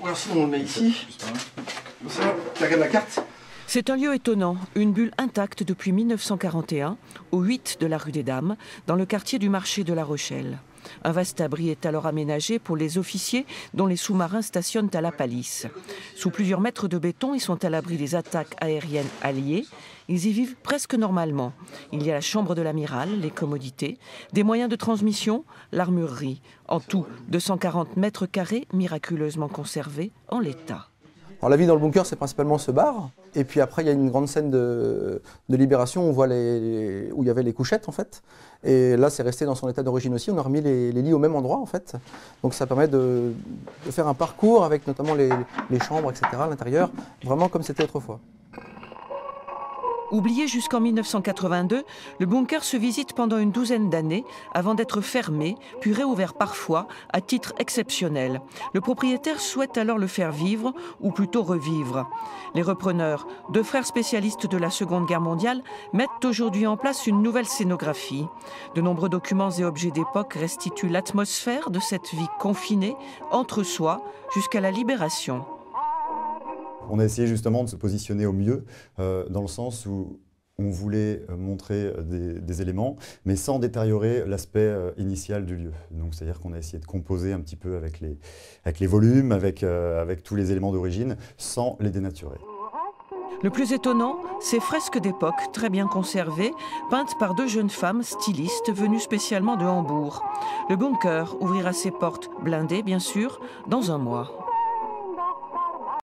Ou alors sinon on le met ici. Comme ça, tu regardes la carte. C'est un lieu étonnant, une bulle intacte depuis 1941, au 8 de la rue des Dames, dans le quartier du marché de La Rochelle. Un vaste abri est alors aménagé pour les officiers dont les sous-marins stationnent à la palisse. Sous plusieurs mètres de béton, ils sont à l'abri des attaques aériennes alliées. Ils y vivent presque normalement. Il y a la chambre de l'amiral, les commodités, des moyens de transmission, l'armurerie. En tout, 240 mètres carrés miraculeusement conservés en l'état. Alors, la vie dans le bunker, c'est principalement ce bar. Et puis après, il y a une grande scène de libération où on voit où il y avait les couchettes, en fait. Et là, c'est resté dans son état d'origine aussi. On a remis les lits au même endroit, en fait. Donc ça permet de faire un parcours avec notamment les chambres, etc. à l'intérieur, vraiment comme c'était autrefois. Oublié jusqu'en 1982, le bunker se visite pendant une douzaine d'années avant d'être fermé, puis réouvert parfois à titre exceptionnel. Le propriétaire souhaite alors le faire vivre, ou plutôt revivre. Les repreneurs, deux frères spécialistes de la Seconde Guerre mondiale, mettent aujourd'hui en place une nouvelle scénographie. De nombreux documents et objets d'époque restituent l'atmosphère de cette vie confinée, entre soi, jusqu'à la libération. On a essayé justement de se positionner au mieux, dans le sens où on voulait montrer des éléments, mais sans détériorer l'aspect initial du lieu. Donc c'est-à-dire qu'on a essayé de composer un petit peu avec les volumes, avec tous les éléments d'origine, sans les dénaturer. Le plus étonnant, ces fresques d'époque, très bien conservées, peintes par deux jeunes femmes stylistes venues spécialement de Hambourg. Le bunker ouvrira ses portes, blindées bien sûr, dans un mois.